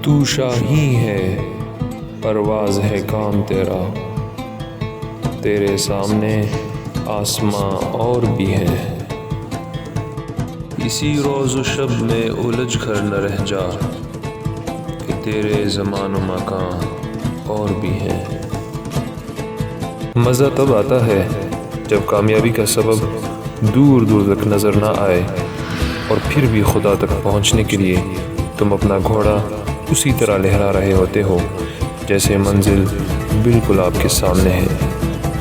تو شاہی ہے پرواز ہے کام تیرا، تیرے سامنے آسماں اور بھی ہے، اسی روز و شب میں الجھ کر نہ رہ جا کہ تیرے زمان و مکان اور بھی ہے۔ مزہ تب آتا ہے جب کامیابی کا سبب دور دور تک نظر نہ آئے اور پھر بھی خدا تک پہنچنے کے لیے تم اپنا گھوڑا اسی طرح لہرا رہے ہوتے ہو جیسے منزل بالکل آپ کے سامنے ہے۔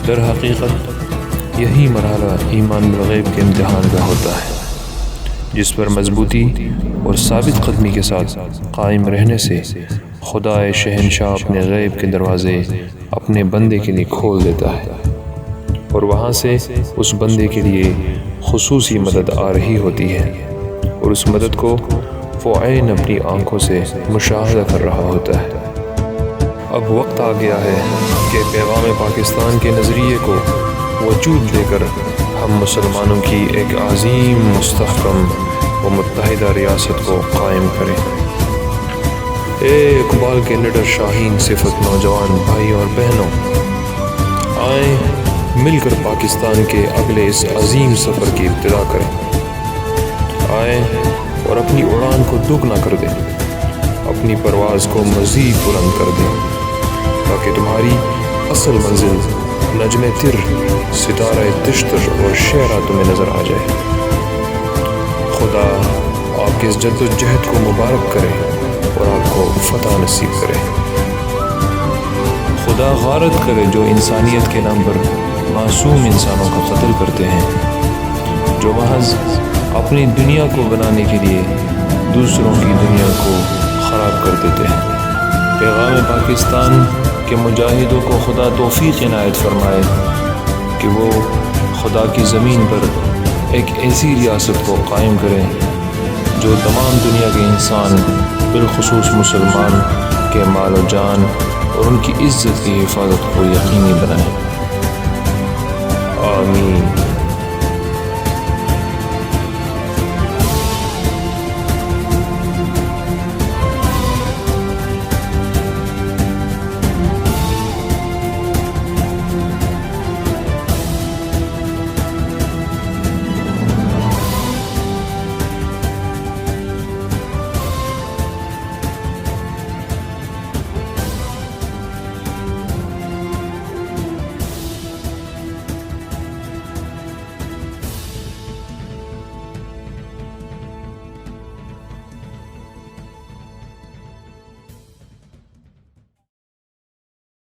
در حقیقت یہی مرحلہ ایمان بالغیب کے امتحان کا ہوتا ہے، جس پر مضبوطی اور ثابت قدمی کے ساتھ قائم رہنے سے خدائے شہنشاہ اپنے غیب کے دروازے اپنے بندے کے لیے کھول دیتا ہے، اور وہاں سے اس بندے کے لیے خصوصی مدد آ رہی ہوتی ہے، اور اس مدد کو وہ عین اپنی آنکھوں سے مشاہدہ کر رہا ہوتا ہے۔ اب وقت آ گیا ہے کہ پیغام پاکستان کے نظریے کو وجود دے کر ہم مسلمانوں کی ایک عظیم، مستحکم و متحدہ ریاست کو قائم کریں۔ اے اقبال کے نڈر شاہین صفت نوجوان بھائیوں اور بہنوں، آئیں مل کر پاکستان کے اگلے اس عظیم سفر کی ابتدا کریں۔ آئیں اور اپنی اڑان کو دگنا کر دیں، اپنی پرواز کو مزید بلند کر دیں، تاکہ تمہاری اصل منزل نجم تر، ستارہ تشتر اور شعرہ تمہیں نظر آ جائے۔ خدا آپ کے اس جد و جہد کو مبارک کرے اور آپ کو فتح نصیب کرے۔ خدا غارت کرے جو انسانیت کے نام پر معصوم انسانوں کا قتل کرتے ہیں، جو محض اپنی دنیا کو بنانے کے لیے دوسروں کی دنیا کو خراب کر دیتے ہیں۔ پیغام پاکستان کے مجاہدوں کو خدا توفیق عنایت فرمائے کہ وہ خدا کی زمین پر ایک ایسی ریاست کو قائم کریں جو تمام دنیا کے انسان، بالخصوص مسلمان کے مال و جان اور ان کی عزت کی حفاظت کو یقینی بنائیں۔ آمین۔